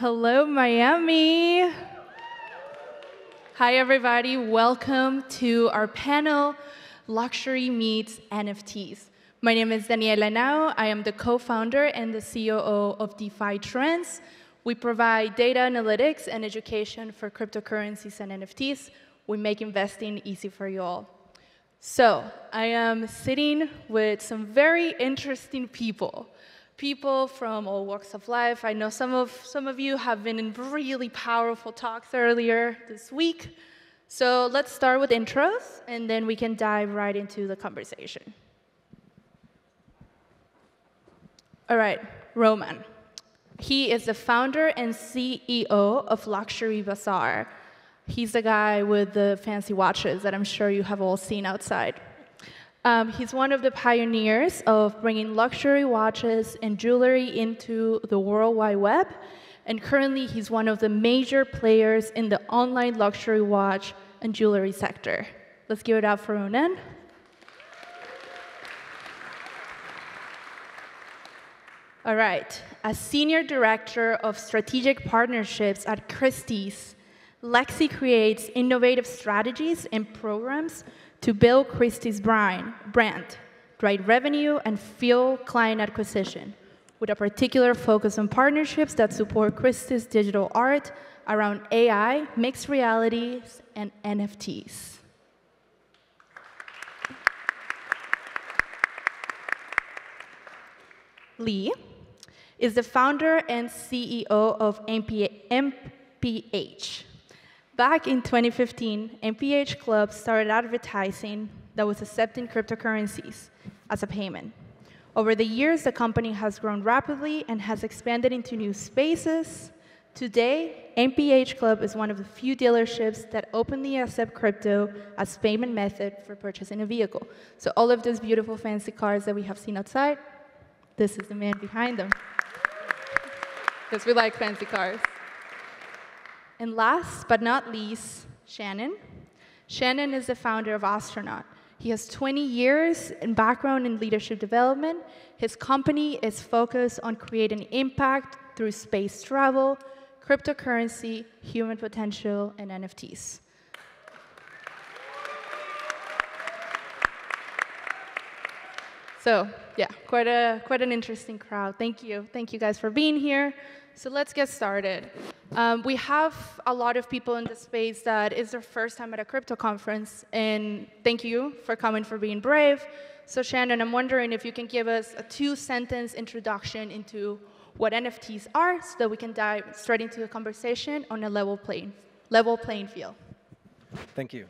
Hello, Miami. Hi, everybody. Welcome to our panel, Luxury Meets NFTs. My name is Daniela Henao. I am the co-founder and the COO of DeFi Trends. We provide data analytics and education for cryptocurrencies and NFTs. We make investing easy for you all. So I am sitting with some very interesting people from all walks of life. I know some of you have been in really powerful talks earlier this week. So let's start with intros, and then we can dive right into the conversation. All right, Roman. He is the founder and CEO of Luxury Bazaar. He's the guy with the fancy watches that I'm sure you have all seen outside. He's one of the pioneers of bringing luxury watches and jewelry into the World Wide Web, and currently he's one of the major players in the online luxury watch and jewelry sector. Let's give it up for Ronan. All right, as Senior Director of Strategic Partnerships at Christie's, Lexy creates innovative strategies and programs to build Christie's brand, drive revenue, and fuel client acquisition, with a particular focus on partnerships that support Christie's digital art around AI, mixed realities, and NFTs. Lee is the founder and CEO of MPH. Back in 2015, MPH Club started advertising that was accepting cryptocurrencies as a payment. Over the years, the company has grown rapidly and has expanded into new spaces. Today, MPH Club is one of the few dealerships that openly accept crypto as payment method for purchasing a vehicle. So all of those beautiful fancy cars that we have seen outside, this is the man behind them. Because we like fancy cars. And last but not least, Shannon. Shannon is the founder of Astronaut. He has 20 years in background in leadership development. His company is focused on creating impact through space travel, cryptocurrency, human potential, and NFTs. So yeah, quite an interesting crowd. Thank you guys for being here. So let's get started. We have a lot of people in the space that is their first time at a crypto conference, and thank you for coming, for being brave. So Shannon, I'm wondering if you can give us a 2-sentence introduction into what NFTs are, so that we can dive straight into the conversation on a level playing field. Thank you.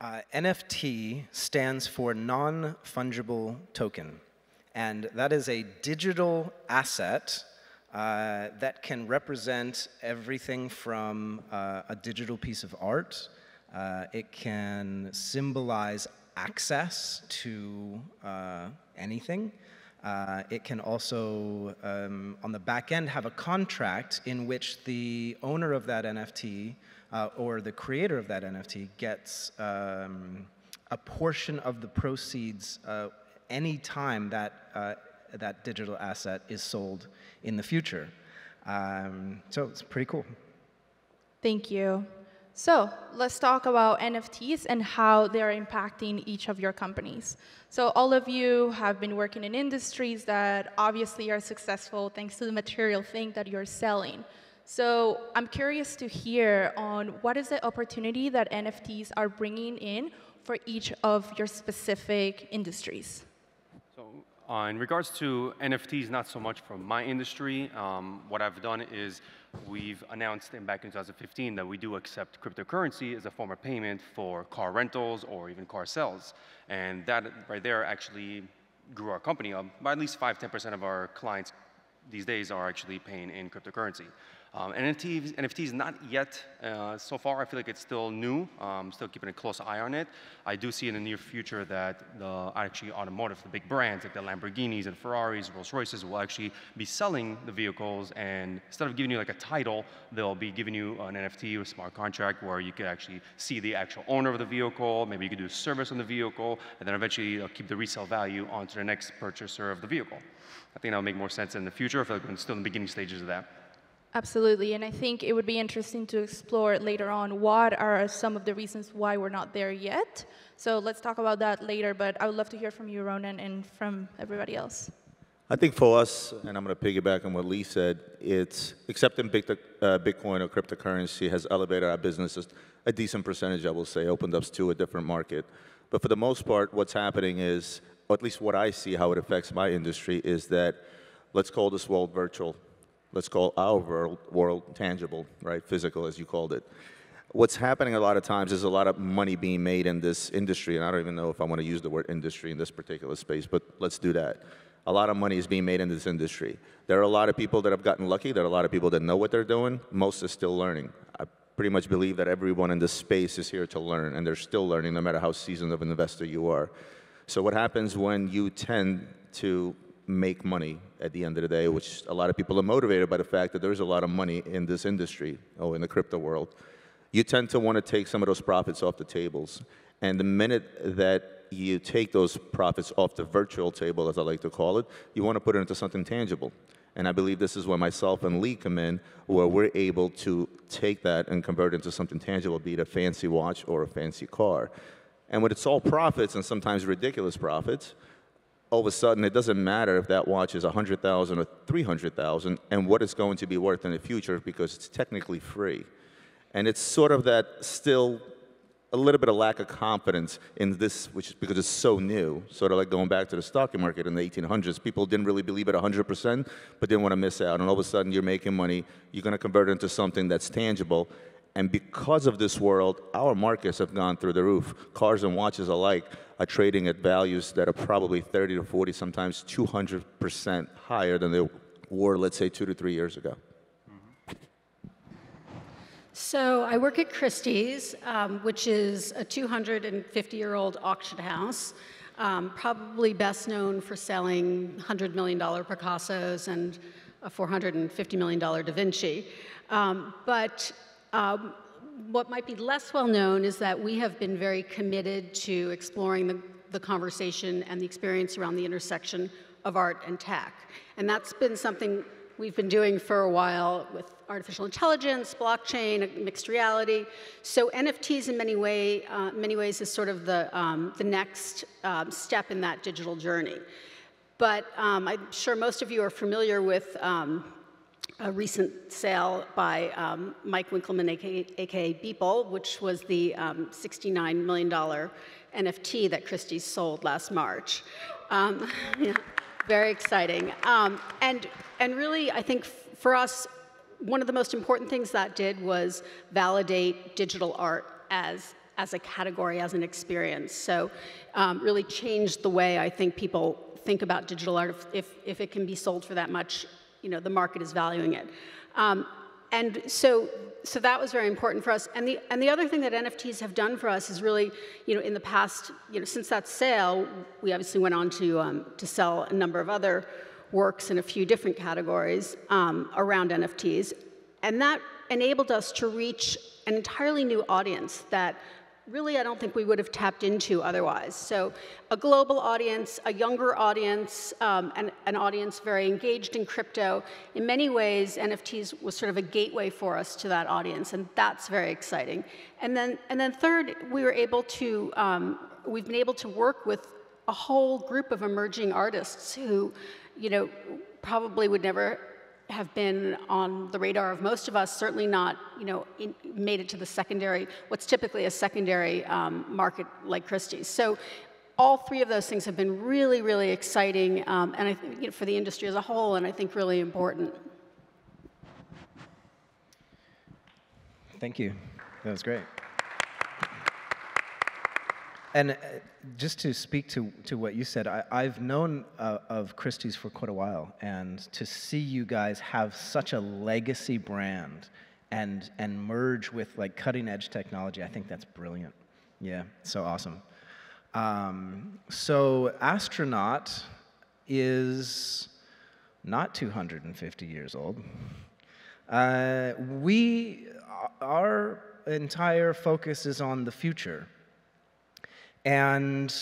NFT stands for non-fungible token, and that is a digital asset that can represent everything from a digital piece of art. It can symbolize access to anything. It can also, on the back end, have a contract in which the owner of that NFT or the creator of that NFT gets a portion of the proceeds any time that that digital asset is sold in the future. So it's pretty cool. Thank you. So let's talk about NFTs and how they're impacting each of your companies. So all of you have been working in industries that obviously are successful thanks to the material thing that you're selling. So I'm curious to hear on what is the opportunity that NFTs are bringing in for each of your specific industries. In regards to NFTs, not so much from my industry. What I've done is we've announced back in 2015 that we do accept cryptocurrency as a form of payment for car rentals or even car sales. And that right there actually grew our company up. By at least 5–10% of our clients these days are actually paying in cryptocurrency. NFTs not yet so far. I feel like it's still new. Still keeping a close eye on it. I do see in the near future that the actually automotive, the big brands like the Lamborghinis and Ferraris, Rolls Royces will actually be selling the vehicles, and instead of giving you like a title, they'll be giving you an NFT or smart contract where you could actually see the actual owner of the vehicle. Maybe you could do service on the vehicle, and then eventually keep the resale value onto the next purchaser of the vehicle. I think that'll make more sense in the future. I feel like we're still in the beginning stages of that. Absolutely, and I think it would be interesting to explore later on what are some of the reasons why we're not there yet. So let's talk about that later, but I would love to hear from you, Ronan, and from everybody else. I think for us, and I'm going to piggyback on what Lee said, it's accepting Bitcoin or cryptocurrency has elevated our businesses a decent percentage, I will say, opened us to a different market. But for the most part, what's happening is, or at least what I see how it affects my industry, is that let's call this world virtual. Let's call our world tangible, right? Physical, as you called it. What's happening a lot of times is a lot of money being made in this industry, and I don't even know if I want to use the word industry in this particular space, but let's do that. A lot of money is being made in this industry. There are a lot of people that have gotten lucky. There are a lot of people that know what they're doing. Most are still learning. I pretty much believe that everyone in this space is here to learn, and they're still learning no matter how seasoned of an investor you are. So what happens when you tend to make money at the end of the day, which a lot of people are motivated by the fact that there's a lot of money in this industry, or in the crypto world, you tend to want to take some of those profits off the tables. And the minute that you take those profits off the virtual table, as I like to call it, you want to put it into something tangible. And I believe this is where myself and Lee come in, where we're able to take that and convert it into something tangible, be it a fancy watch or a fancy car. And when it's all profits, and sometimes ridiculous profits, all of a sudden, it doesn't matter if that watch is $100,000 or $300,000 and what it's going to be worth in the future because it's technically free. And it's sort of that still a little bit of lack of confidence in this, which is because it's so new, sort of like going back to the stock market in the 1800s. People didn't really believe it 100%, but didn't want to miss out. And all of a sudden, you're making money. You're going to convert it into something that's tangible. And because of this world, our markets have gone through the roof. Cars and watches alike are trading at values that are probably 30 to 40, sometimes 200% higher than they were, let's say, 2 to 3 years ago. So I work at Christie's, which is a 250-year-old auction house, probably best known for selling $100 million Picassos and a $450 million Da Vinci. What might be less well known is that we have been very committed to exploring the conversation and the experience around the intersection of art and tech. And that's been something we've been doing for a while with artificial intelligence, blockchain, mixed reality. So NFTs in many ways is sort of the next step in that digital journey. But I'm sure most of you are familiar with a recent sale by Mike Winkleman, aka Beeple, which was the $69 million NFT that Christie's sold last March. Yeah, very exciting. And really, I think for us, one of the most important things that did was validate digital art as a category, as an experience. So really changed the way I think people think about digital art. If it can be sold for that much, you know, the market is valuing it. And so that was very important for us. And the other thing that NFTs have done for us is really, you know, in the past, you know, since that sale, we obviously went on to sell a number of other works in a few different categories around NFTs. And that enabled us to reach an entirely new audience that really I don't think we would have tapped into otherwise. So a global audience, a younger audience, and an audience very engaged in crypto. In many ways, NFTs was sort of a gateway for us to that audience, and that's very exciting. And then third, we were able to, we've been able to work with a whole group of emerging artists who, you know, probably would never have been on the radar of most of us, certainly not, you know, made it to the secondary, what's typically a secondary market like Christie's. So all three of those things have been really, really exciting, and I think, you know, for the industry as a whole, and I think really important. Thank you. That was great. And just to speak to what you said, I've known of Christie's for quite a while, and to see you guys have such a legacy brand and merge with like cutting edge technology, I think that's brilliant. Yeah, so awesome. So Astronaut is not 250 years old. Our entire focus is on the future. And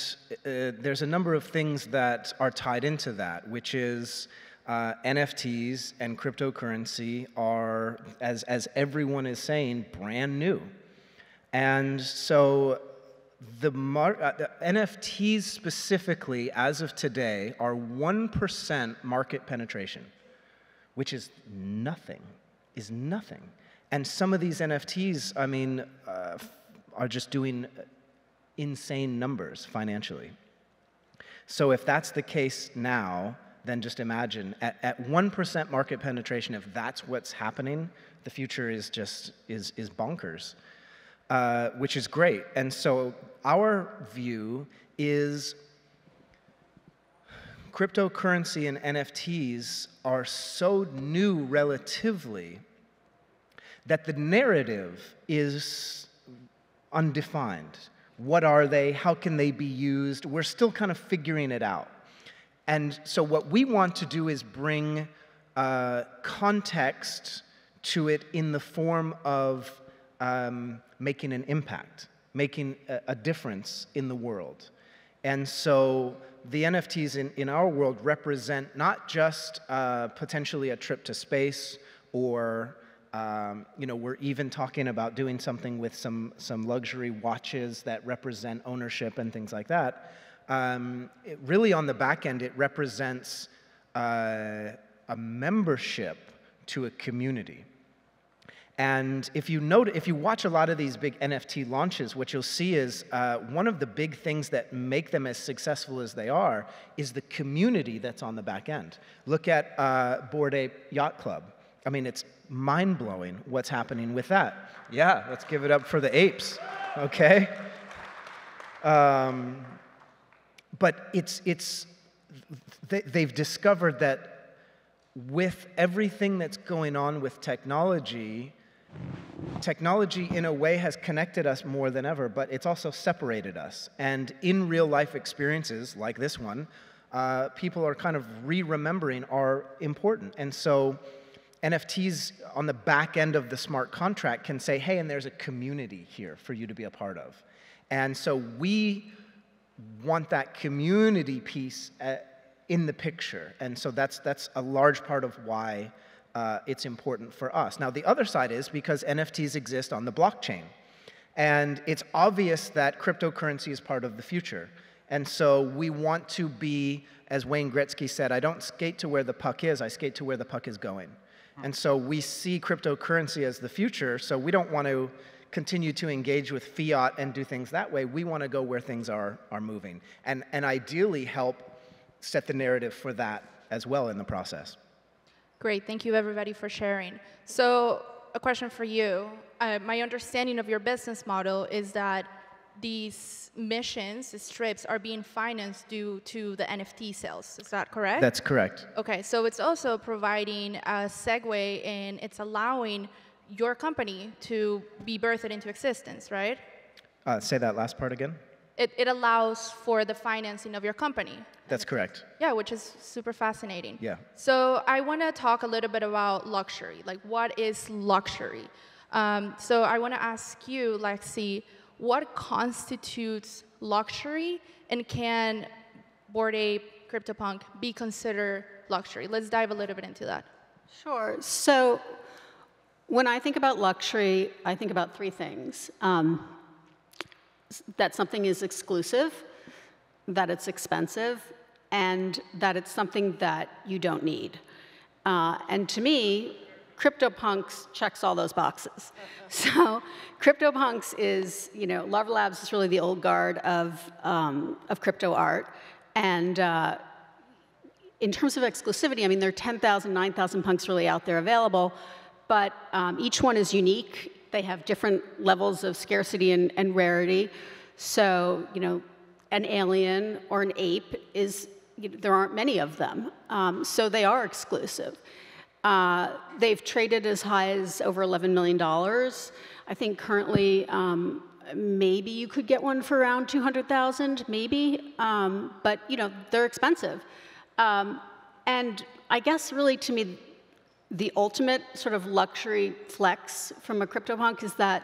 there's a number of things that are tied into that, which is NFTs and cryptocurrency are, as everyone is saying, brand new. And so the NFTs specifically, as of today, are 1% market penetration, which is nothing, And some of these NFTs, I mean, are just doing insane numbers financially. So if that's the case now, then just imagine, at 1% market penetration, if that's what's happening, the future is just is bonkers, which is great. And so our view is cryptocurrency and NFTs are so new relatively that the narrative is undefined. What are they? How can they be used? We're still kind of figuring it out. And so what we want to do is bring context to it in the form of making an impact, making a difference in the world. And so the NFTs in our world represent not just potentially a trip to space, or we're even talking about doing something with some luxury watches that represent ownership and things like that. Really, on the back end, it represents a membership to a community. And if you watch a lot of these big NFT launches, what you'll see is one of the big things that make them as successful as they are is the community that's on the back end. Look at Bored Ape Yacht Club. I mean, it's mind-blowing what's happening with that. Yeah, let's give it up for the apes, okay? But they've discovered that with everything that's going on with technology in a way has connected us more than ever, but it's also separated us. And in real-life experiences like this one, people are kind of re-remembering are important. And so NFTs on the back end of the smart contract can say, hey, and there's a community here for you to be a part of. And so we want that community piece in the picture. And so that's a large part of why it's important for us. Now, the other side is because NFTs exist on the blockchain. And it's obvious that cryptocurrency is part of the future. And so we want to be, as Wayne Gretzky said, I don't skate to where the puck is, I skate to where the puck is going. And so we see cryptocurrency as the future, so we don't want to continue to engage with fiat and do things that way. We want to go where things are moving, and ideally help set the narrative for that as well in the process. Great, thank you everybody for sharing. So a question for you. My understanding of your business model is that these missions, these trips, are being financed due to the NFT sales. Is that correct? That's correct. Okay, so it's also providing a segue, and it's allowing your company to be birthed into existence, right? Say that last part again. It allows for the financing of your company. That's correct. Yeah, which is super fascinating. Yeah. So I want to talk a little bit about luxury. Like, what is luxury? So I want to ask you, Lexy, what constitutes luxury, and can Bored Ape CryptoPunk be considered luxury? Let's dive a little bit into that. Sure. So when I think about luxury, I think about three things. That something is exclusive, that it's expensive, and that it's something that you don't need. And to me, CryptoPunks checks all those boxes. So CryptoPunks is, Larva Labs is really the old guard of crypto art. And in terms of exclusivity, I mean, there are 10,000, 9,000 punks really out there available, but each one is unique. They have different levels of scarcity and rarity. So, an alien or an ape there aren't many of them. So they are exclusive. They've traded as high as over $11 million. I think currently, maybe you could get one for around 200,000, maybe. But they're expensive. And I guess really to me, the ultimate sort of luxury flex from a CryptoPunk is that,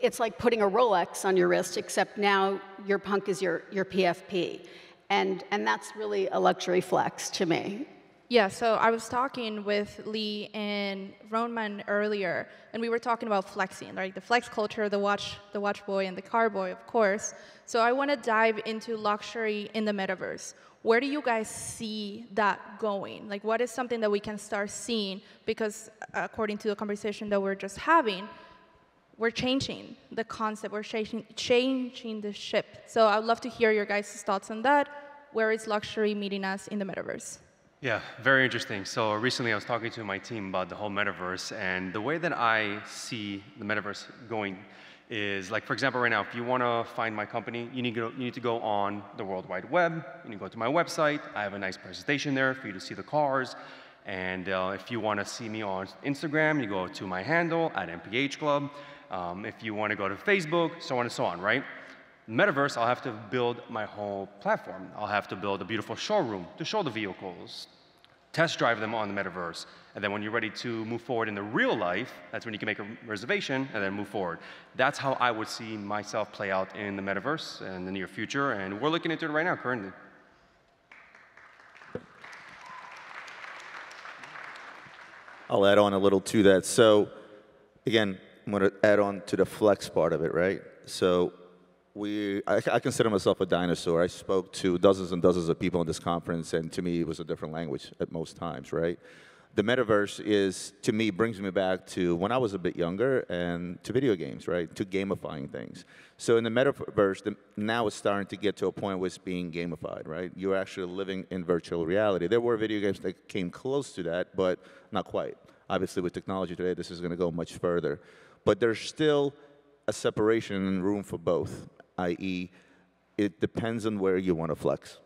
it's like putting a Rolex on your wrist, except now your punk is your PFP. And that's really a luxury flex to me. Yeah, so I was talking with Lee and Roman earlier, and we were talking about flexing, right? The flex culture, the watch boy, and the car boy, of course. So I want to dive into luxury in the metaverse. Where do you guys see that going? Like, what is something that we can start seeing? Because according to the conversation that we're just having, we're changing the concept. We're changing the ship. So I'd love to hear your guys' thoughts on that. Where is luxury meeting us in the metaverse? Yeah, very interesting. So recently I was talking to my team about the whole metaverse, and the way that I see the metaverse going is, like, for example, right now, if you want to find my company, you need to go on the World Wide Web. You need to go to my website. I have a nice presentation there for you to see the cars. And if you want to see me on Instagram, you go to my handle at MPH Club. If you want to go to Facebook, so on and so on, right? Metaverse, I'll have to build my whole platform. I'll have to build a beautiful showroom to show the vehicles, test drive them on the metaverse, and then when you're ready to move forward in the real life, that's when you can make a reservation and then move forward. That's how I would see myself play out in the metaverse in the near future, and we're looking into it right now, currently. I'll add on a little to that. So, again, I'm going to add on to the flex part of it, right? So, I consider myself a dinosaur. I spoke to dozens and dozens of people in this conference, and to me, it was a different language at most times, right? The metaverse is, to me, brings me back to when I was a bit younger and to video games, right? To gamifying things. So in the metaverse, now it's starting to get to a point where it's being gamified, right? You're actually living in virtual reality. There were video games that came close to that, but not quite. Obviously, with technology today, this is going to go much further. But there's still a separation and room for both, i.e., it depends on where you want to flex.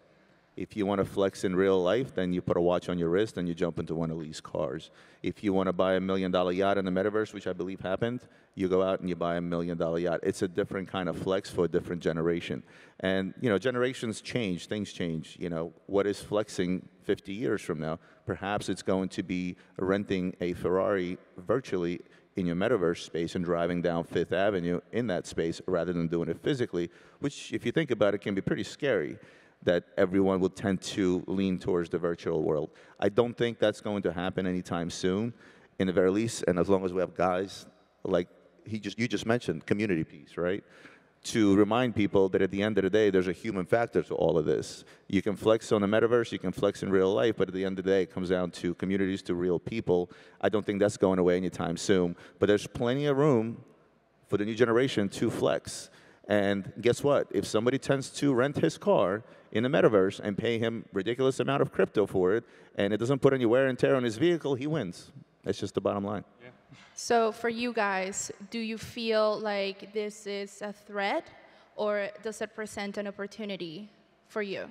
If you want to flex in real life, then you put a watch on your wrist and you jump into one of these cars. If you want to buy $1 million yacht in the metaverse, which I believe happened, you go out and you buy $1 million yacht. It's a different kind of flex for a different generation. And, you know, generations change, things change. You know, what is flexing 50 years from now? Perhaps it's going to be renting a Ferrari virtually in your metaverse space and driving down Fifth Avenue in that space rather than doing it physically, which, if you think about it, can be pretty scary, that everyone will tend to lean towards the virtual world. I don't think that's going to happen anytime soon, in the very least, and as long as we have guys like you just mentioned, community piece, right? To remind people that at the end of the day, there's a human factor to all of this. You can flex on the metaverse, you can flex in real life, but at the end of the day, it comes down to communities, to real people. I don't think that's going away anytime soon, but there's plenty of room for the new generation to flex. And guess what? If somebody tends to rent his car in the metaverse and pay him ridiculous amount of crypto for it, and it doesn't put any wear and tear on his vehicle, he wins. That's just the bottom line. Yeah. So for you guys, do you feel like this is a threat, or does it present an opportunity for you?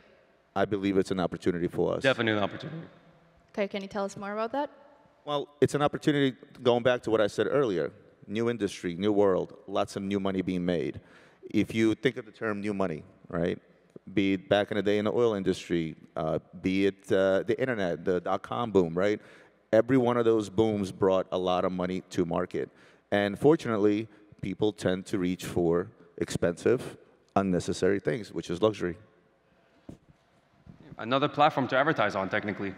I believe it's an opportunity for us. Definitely an opportunity. Okay, can you tell us more about that? Well, it's an opportunity, going back to what I said earlier, new industry, new world, lots of new money being made. If you think of the term new money, right, be it back in the day in the oil industry, be it the internet, the dot-com boom, right? Every one of those booms brought a lot of money to market. And fortunately, people tend to reach for expensive, unnecessary things, which is luxury. Another platform to advertise on, technically.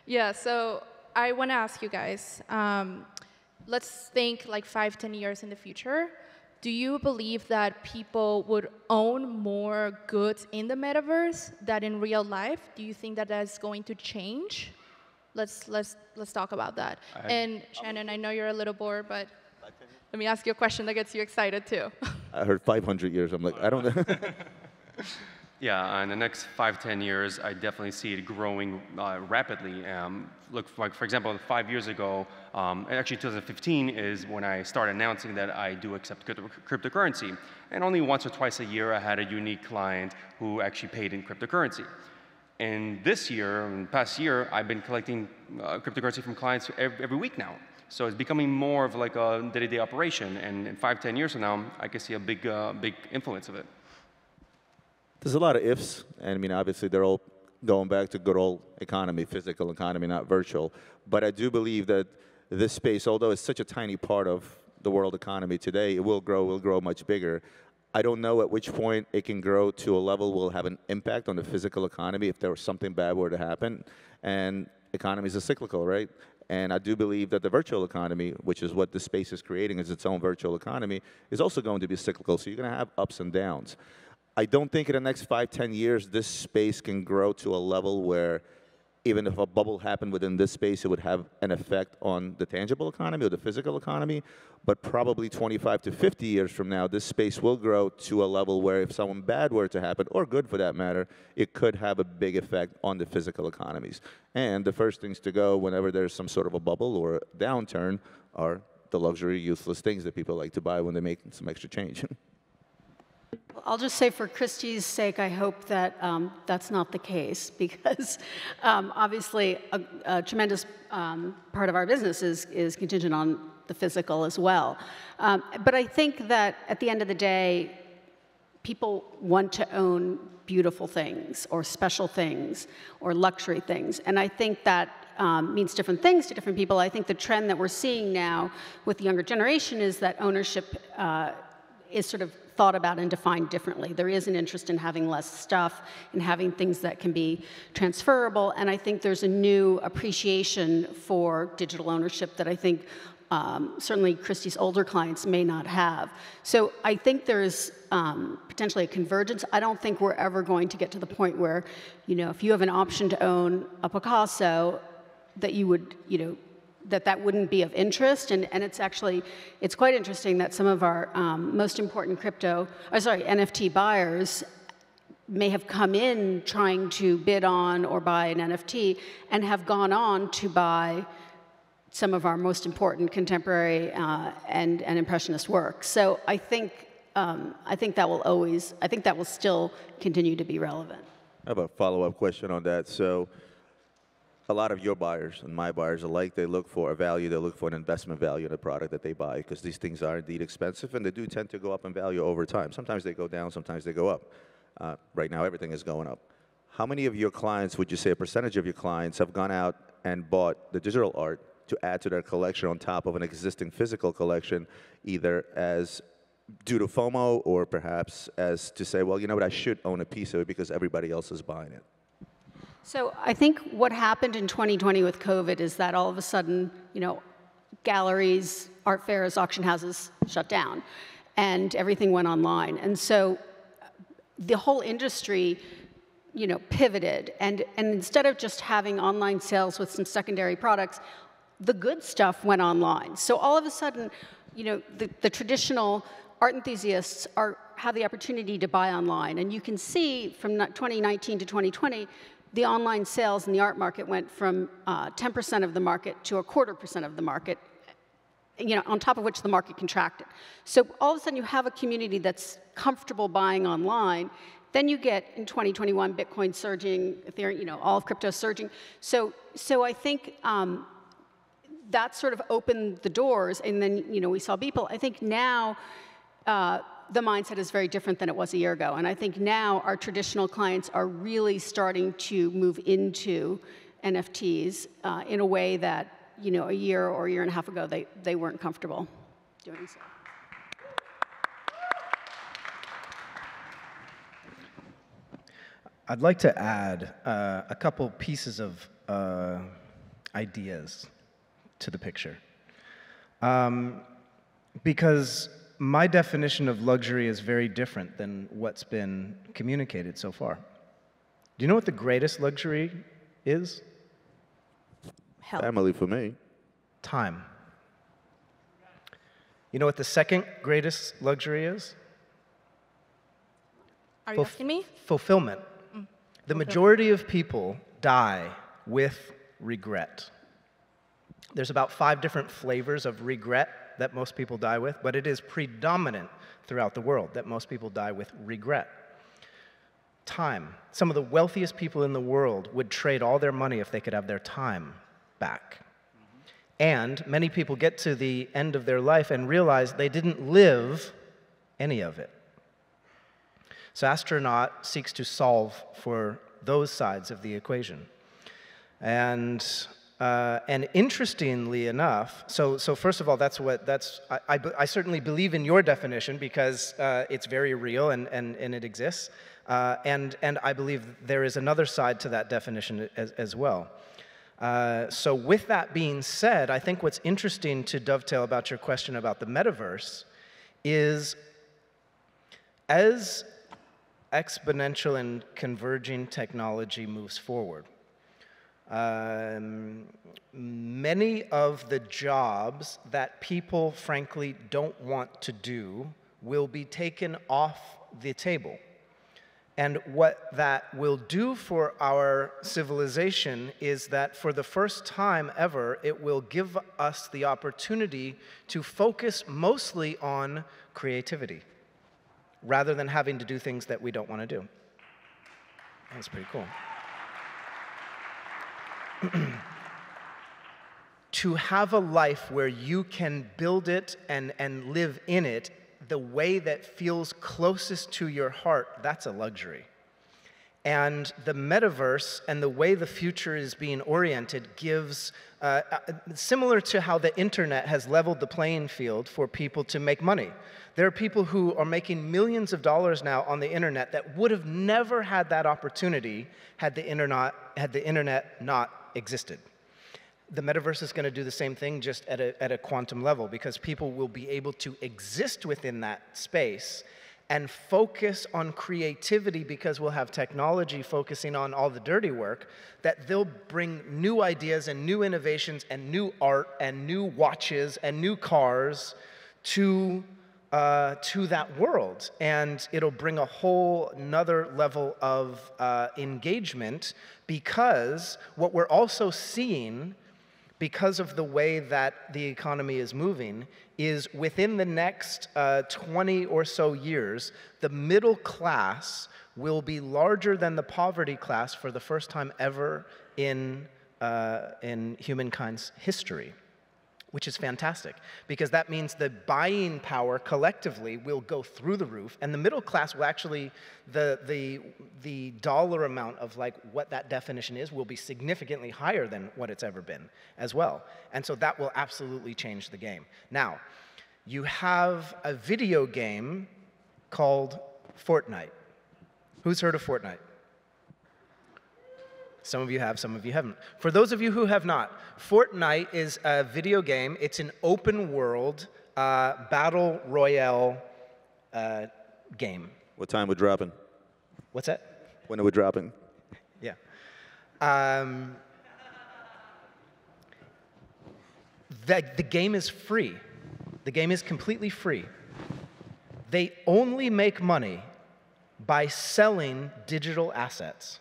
Yeah, so I want to ask you guys, let's think like 5-10 years in the future. Do you believe that people would own more goods in the metaverse than in real life? Do you think that that's going to change? Let's talk about that. And Shannon, I know you're a little bored, but let me ask you a question that gets you excited too. I heard 500 years. I'm like, I don't know. Yeah, in the next 5-10 years, I definitely see it growing rapidly. Look, like for example, 5 years ago, actually 2015 is when I started announcing that I do accept cryptocurrency. And only once or twice a year, I had a unique client who actually paid in cryptocurrency. And this year, in the past year, I've been collecting cryptocurrency from clients every week now. So it's becoming more of like a day-to-day operation. And in 5-10 years from now, I can see a big influence of it. There's a lot of ifs, and I mean, obviously, they're all going back to good old economy, physical economy, not virtual. But I do believe that this space, although it's such a tiny part of the world economy today, it will grow much bigger. I don't know at which point it can grow to a level will have an impact on the physical economy if there was something bad were to happen. And economies are cyclical, right? And I do believe that the virtual economy, which is what this space is creating as its own virtual economy, is also going to be cyclical. So you're going to have ups and downs. I don't think in the next 5, 10 years this space can grow to a level where even if a bubble happened within this space, it would have an effect on the tangible economy or the physical economy. But probably 25 to 50 years from now, this space will grow to a level where if something bad were to happen, or good for that matter, it could have a big effect on the physical economies. And the first things to go whenever there's some sort of a bubble or a downturn are the luxury, useless things that people like to buy when they make some extra change. I'll just say for Christie's sake, I hope that that's not the case, because obviously a tremendous part of our business is contingent on the physical as well. But I think that at the end of the day, people want to own beautiful things or special things or luxury things. And I think that means different things to different people. I think the trend that we're seeing now with the younger generation is that ownership is sort of thought about and defined differently. There is an interest in having less stuff and having things that can be transferable, and I think there's a new appreciation for digital ownership that I think certainly Christie's older clients may not have. So I think there's potentially a convergence. I don't think we're ever going to get to the point where, you know, if you have an option to own a Picasso, that you would, you know, that wouldn't be of interest, and it's quite interesting that some of our most important NFT buyers may have come in trying to bid on or buy an NFT and have gone on to buy some of our most important contemporary and impressionist work. So I think that will still continue to be relevant. I have a follow-up question on that. So a lot of your buyers and my buyers alike, they look for a value, they look for an investment value in the product that they buy, because these things are indeed expensive, and they do tend to go up in value over time. Sometimes they go down, sometimes they go up. Right now, everything is going up. How many of your clients, would you say a percentage of your clients, have gone out and bought the digital art to add to their collection on top of an existing physical collection, either as due to FOMO or perhaps as to say, well, you know what, I should own a piece of it because everybody else is buying it? So I think what happened in 2020 with COVID is that all of a sudden, you know, galleries, art fairs, auction houses shut down, and everything went online. And so the whole industry, you know, pivoted, and instead of just having online sales with some secondary products, the good stuff went online. So all of a sudden, you know, the traditional art enthusiasts have the opportunity to buy online. And you can see from 2019 to 2020, the online sales in the art market went from 10% of the market to 0.25% of the market, you know, on top of which the market contracted. So all of a sudden you have a community that's comfortable buying online. Then you get, in 2021, Bitcoin surging, Ethereum, you know, all of crypto surging. So I think that sort of opened the doors, and then, you know, we saw people. I think now the mindset is very different than it was a year ago. And I think now our traditional clients are really starting to move into NFTs in a way that, you know, a year or a year and a half ago, they weren't comfortable doing so. I'd like to add a couple pieces of ideas to the picture. Because my definition of luxury is very different than what's been communicated so far. Do you know what the greatest luxury is? Health. Family for me. Time. You know what the second greatest luxury is? Are you asking me? Fulfillment. The majority of people die with regret. There's about 5 different flavors of regret that most people die with, but it is predominant throughout the world that most people die with regret. Time. Some of the wealthiest people in the world would trade all their money if they could have their time back. And many people get to the end of their life and realize they didn't live any of it. So Astronaut seeks to solve for those sides of the equation. And And interestingly enough, so first of all, I certainly believe in your definition because it's very real and it exists. And I believe there is another side to that definition as well. So with that being said, I think what's interesting to dovetail about your question about the metaverse is as exponential and converging technology moves forward, many of the jobs that people, frankly, don't want to do will be taken off the table. And what that will do for our civilization is that for the first time ever, it will give us the opportunity to focus mostly on creativity, rather than having to do things that we don't want to do. That's pretty cool. To have a life where you can build it and live in it the way that feels closest to your heart, that's a luxury. And the metaverse and the way the future is being oriented gives, similar to how the internet has leveled the playing field for people to make money. There are people who are making millions of dollars now on the internet that would have never had that opportunity had the internet not existed. The metaverse is going to do the same thing, just at a quantum level, because people will be able to exist within that space and focus on creativity, because we'll have technology focusing on all the dirty work, that they'll bring new ideas and new innovations and new art and new watches and new cars to that world. And it'll bring a whole another level of engagement, because what we're also seeing, because of the way that the economy is moving, is within the next 20 or so years, the middle class will be larger than the poverty class for the first time ever in humankind's history, which is fantastic, because that means the buying power collectively will go through the roof, and the middle class will actually, the dollar amount of like what that definition is will be significantly higher than what it's ever been as well. And so that will absolutely change the game. Now, you have a video game called Fortnite. Who's heard of Fortnite? Some of you have, some of you haven't. For those of you who have not, Fortnite is a video game. It's an open world battle royale game. What time we're dropping? What's that? When are we dropping? Yeah. The game is free. The game is completely free. They only make money by selling digital assets.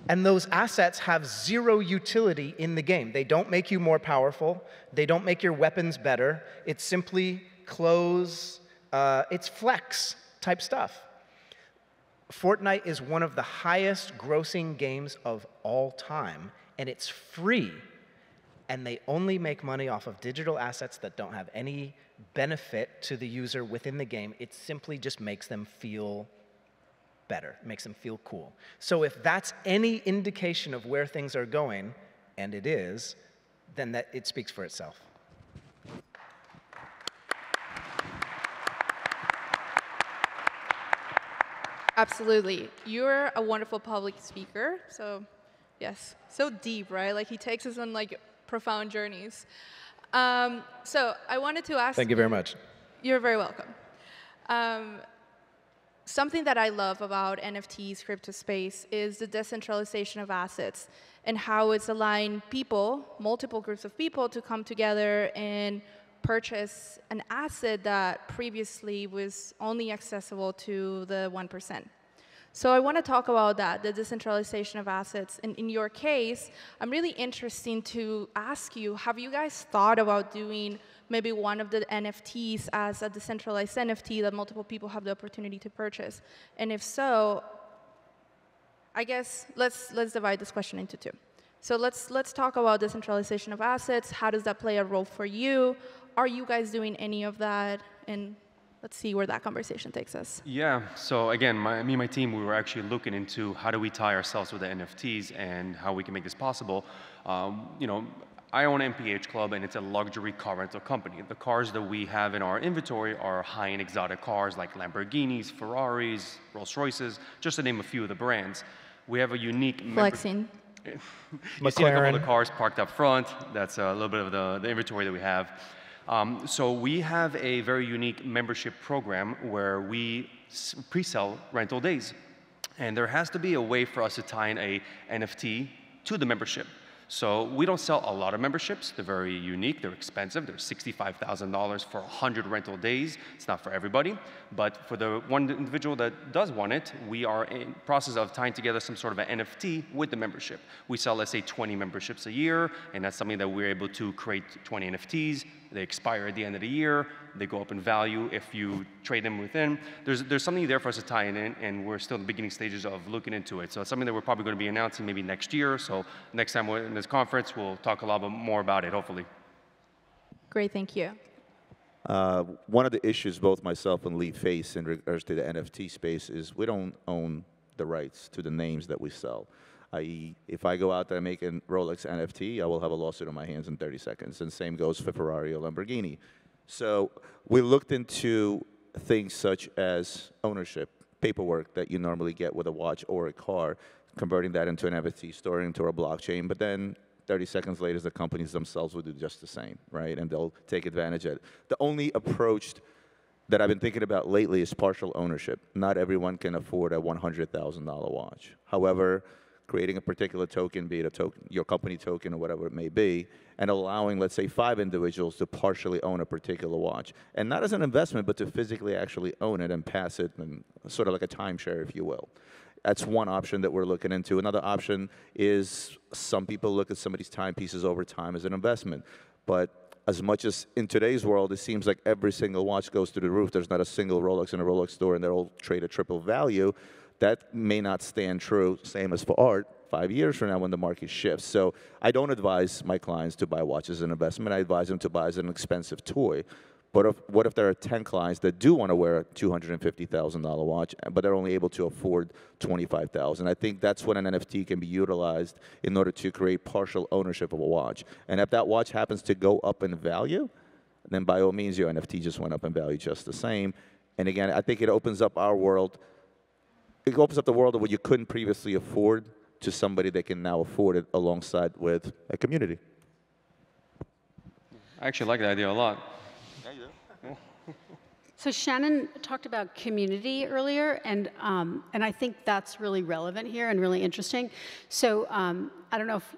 And those assets have zero utility in the game. They don't make you more powerful. They don't make your weapons better. It's simply clothes. It's flex type stuff. Fortnite is one of the highest grossing games of all time, and it's free. And they only make money off of digital assets that don't have any benefit to the user within the game. It simply just makes them feel better, makes them feel cool. So if that's any indication of where things are going, and it is, then that it speaks for itself. Absolutely. You're a wonderful public speaker. So, yes, so deep, right? Like he takes us on like profound journeys. So I wanted to ask. Thank you very much. You're very welcome. Something that I love about NFTs, crypto space, is the decentralization of assets and how it's allowing people, multiple groups of people, to come together and purchase an asset that previously was only accessible to the 1%. So I want to talk about that, the decentralization of assets. And in your case, I'm really interested to ask you, have you guys thought about doing maybe one of the NFTs as a decentralized NFT that multiple people have the opportunity to purchase? And if so, I guess let's divide this question into two. So let's talk about decentralization of assets. How does that play a role for you? Are you guys doing any of that? And let's see where that conversation takes us. Yeah, so again, me and my team, we were actually looking into how do we tie ourselves with the NFTs and how we can make this possible. You know, I own an MPH Club, and it's a luxury car rental company. The cars that we have in our inventory are high-end exotic cars like Lamborghinis, Ferraris, Rolls-Royces, just to name a few of the brands. We have a unique... Flexing. You see a couple of the cars parked up front. That's a little bit of the inventory that we have. So we have a very unique membership program where we pre-sell rental days. And there has to be a way for us to tie in a NFT to the membership. So we don't sell a lot of memberships. They're very unique. They're expensive. They're $65,000 for 100 rental days. It's not for everybody. But for the one individual that does want it, we are in process of tying together some sort of an NFT with the membership. We sell, let's say, 20 memberships a year, and that's something that we're able to create 20 NFTs. They expire at the end of the year. They go up in value if you trade them within. There's something there for us to tie in, and we're still in the beginning stages of looking into it. So it's something that we're probably going to be announcing maybe next year. So next time we're in this conference, we'll talk a lot more about it, hopefully. Great, thank you. One of the issues both myself and Lee face in regards to the NFT space is we don't own the rights to the names that we sell. I.e., if I go out there and make a Rolex NFT, I will have a lawsuit on my hands in 30 seconds, and same goes for Ferrari or Lamborghini. So we looked into things such as ownership, paperwork that you normally get with a watch or a car, converting that into an NFT, storing it into a blockchain, but then 30 seconds later, the companies themselves will do just the same, right? And they'll take advantage of it. The only approach that I've been thinking about lately is partial ownership. Not everyone can afford a $100,000 watch. However, creating a particular token, be it a token, your company token or whatever it may be, and allowing, let's say, 5 individuals to partially own a particular watch. And not as an investment, but to physically actually own it and pass it, and sort of like a timeshare, if you will. That's one option that we're looking into. Another option is some people look at somebody's timepieces over time as an investment. But as much as in today's world, it seems like every single watch goes through the roof. There's not a single Rolex in a Rolex store, and they're all trade at triple value. That may not stand true, same as for art, 5 years from now when the market shifts. So I don't advise my clients to buy watches as an investment. I advise them to buy as an expensive toy. But what if there are 10 clients that do want to wear a $250,000 watch, but they're only able to afford $25,000? I think that's when an NFT can be utilized in order to create partial ownership of a watch. And if that watch happens to go up in value, then by all means, your NFT just went up in value just the same. And again, I think it opens up our world. It opens up the world of what you couldn't previously afford to somebody that can now afford it alongside with a community. I actually like that idea a lot. So Shannon talked about community earlier, and I think that's really relevant here and really interesting. So I don't know if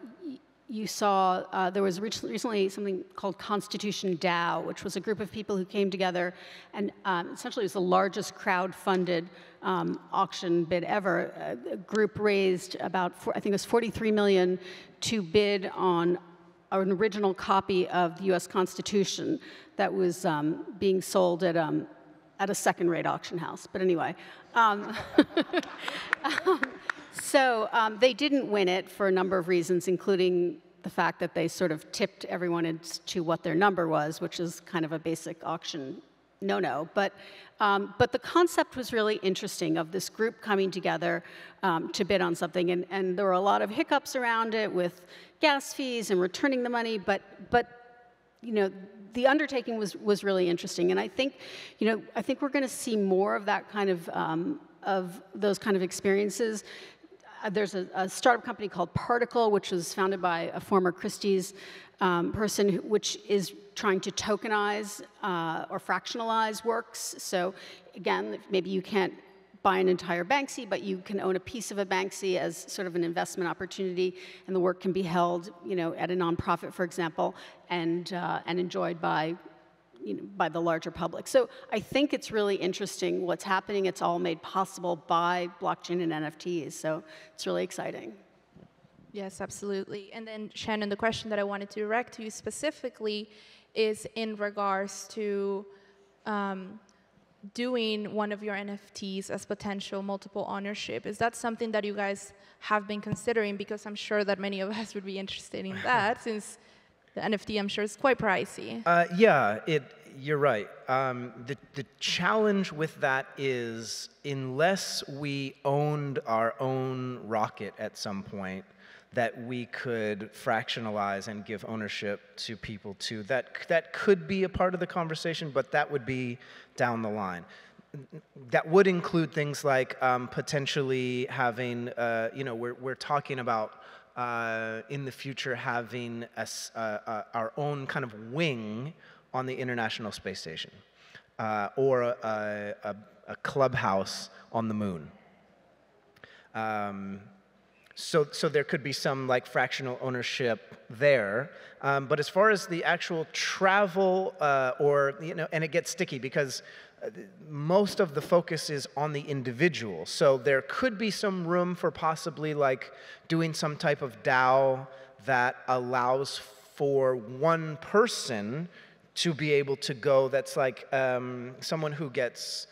you saw, there was recently something called Constitution DAO, which was a group of people who came together, and essentially it was the largest crowd-funded auction bid ever. A group raised about, I think it was $43 million to bid on an original copy of the U.S. Constitution that was being sold at a second-rate auction house. But anyway, so they didn't win it for a number of reasons, including the fact that they sort of tipped everyone into what their number was, which is kind of a basic auction no-no. But the concept was really interesting of this group coming together to bid on something, and there were a lot of hiccups around it with gas fees and returning the money, but you know, the undertaking was really interesting, and I think we're going to see more of that kind of those kind of experiences. There's a startup company called Particle, which was founded by a former Christie's person, which is trying to tokenize or fractionalize works. So again, maybe you can't buy an entire Banksy, but you can own a piece of a Banksy as sort of an investment opportunity, and the work can be held, at a nonprofit, for example, and enjoyed by the larger public. So I think it's really interesting what's happening. It's all made possible by blockchain and NFTs, so it's really exciting. Yes, absolutely. And then, Shannon, the question that I wanted to direct to you specifically is in regards to doing one of your NFTs as potential multiple ownership. Is that something that you guys have been considering? Because I'm sure that many of us would be interested in that, since the NFT, I'm sure, is quite pricey. Yeah, you're right. The challenge with that is, unless we owned our own rocket at some point that we could fractionalize and give ownership to people to, that could be a part of the conversation, but that would be down the line. That would include things like potentially having, we're talking about in the future having our own kind of wing on the International Space Station, or a clubhouse on the moon. So there could be some like fractional ownership there, but as far as the actual travel, and it gets sticky because most of the focus is on the individual. So there could be some room for possibly like doing some type of DAO that allows for one person to be able to go, that's like someone who gets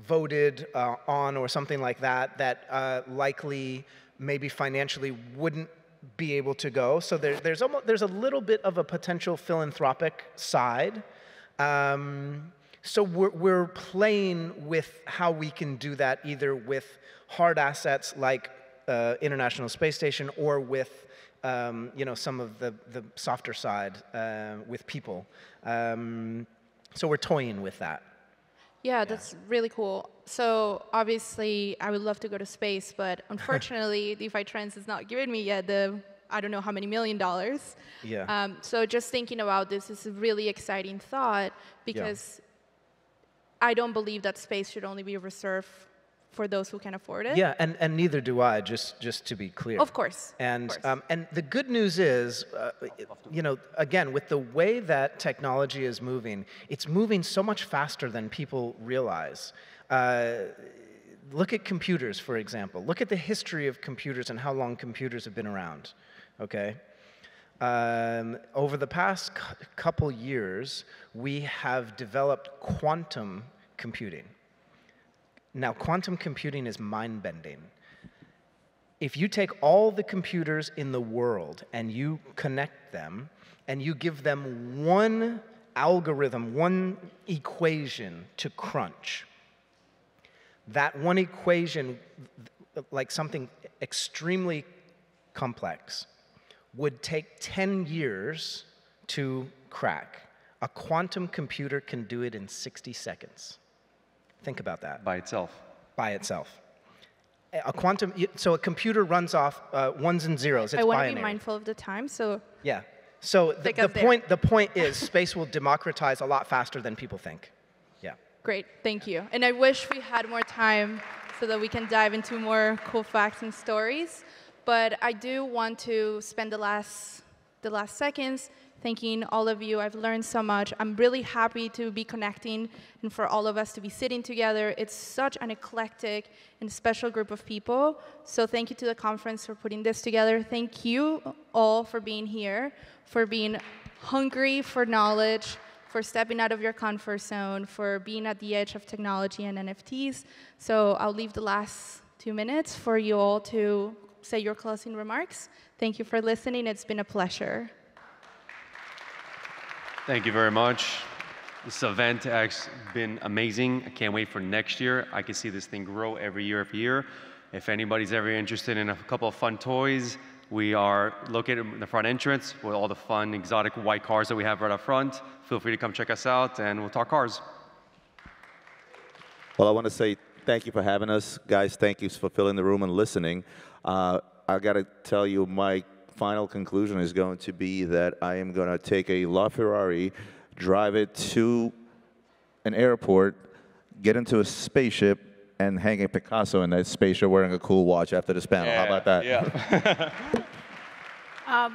voted on or something like that, that likely maybe financially wouldn't be able to go. So there's a little bit of a potential philanthropic side. So we're playing with how we can do that, either with hard assets like International Space Station, or with some of the softer side with people. So we're toying with that. Yeah, that's really cool. So obviously, I would love to go to space, but unfortunately, DeFi Trends is not giving me yet I don't know how many $1 million. Yeah. So just thinking about this is a really exciting thought, because I don't believe that space should only be reserved for those who can afford it. Yeah, and neither do I, just to be clear. Of course. And the good news is, again, with the way that technology is moving, it's moving so much faster than people realize. Look at computers, for example. Look at the history of computers and how long computers have been around, okay? Over the past couple years, we have developed quantum computing. Now, quantum computing is mind-bending. If you take all the computers in the world and you connect them, and you give them one algorithm, one equation to crunch, that one equation, like something extremely complex, would take 10 years to crack. A quantum computer can do it in 60 seconds. Think about that. By itself. By itself. So a computer runs off ones and zeros. It's I want to binary. be mindful of the time, so... Yeah. So the point is, space will democratize a lot faster than people think. Yeah. Great, thank you. And I wish we had more time so that we can dive into more cool facts and stories. But I do want to spend the last seconds thanking all of you. I've learned so much. I'm really happy to be connecting and for all of us to be sitting together. It's such an eclectic and special group of people. So thank you to the conference for putting this together. Thank you all for being here, for being hungry for knowledge, for stepping out of your comfort zone, for being at the edge of technology and NFTs. So I'll leave the last 2 minutes for you all to say your closing remarks. Thank you for listening. It's been a pleasure. Thank you very much. This event has been amazing. I can't wait for next year. I can see this thing grow every year. If anybody's ever interested in a couple of fun toys, we are located in the front entrance with all the fun, exotic white cars that we have right up front. Feel free to come check us out, and we'll talk cars. Well, I want to say thank you for having us. Guys, thank you for filling the room and listening. I got to tell you, my final conclusion is going to be that I am going to take a LaFerrari, drive it to an airport, get into a spaceship, and hang a Picasso in that spaceship wearing a cool watch after this panel. How about that? Yeah.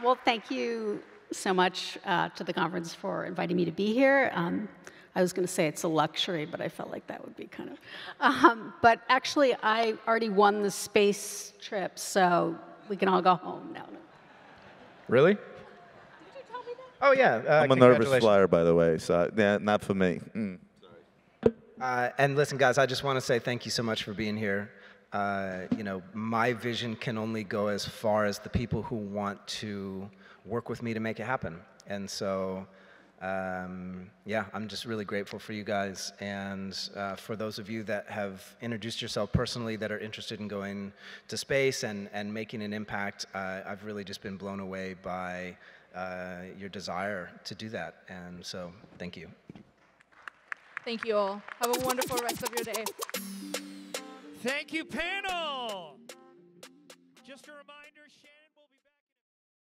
Well, thank you so much to the conference for inviting me to be here. I was going to say it's a luxury, but I felt like that would be kind of... but actually, I already won the space trip, so we can all go home now. Really? Did you tell me that? Oh, yeah. I'm a nervous flyer, by the way, so yeah, not for me. And listen, guys, I just want to say thank you so much for being here. My vision can only go as far as the people who want to work with me to make it happen. And so yeah, I'm just really grateful for you guys, and for those of you that have introduced yourself personally that are interested in going to space and making an impact. I've really just been blown away by your desire to do that, and so thank you. Thank you all. Have a wonderful rest of your day. Thank you, panel. Just a reminder, Shannon.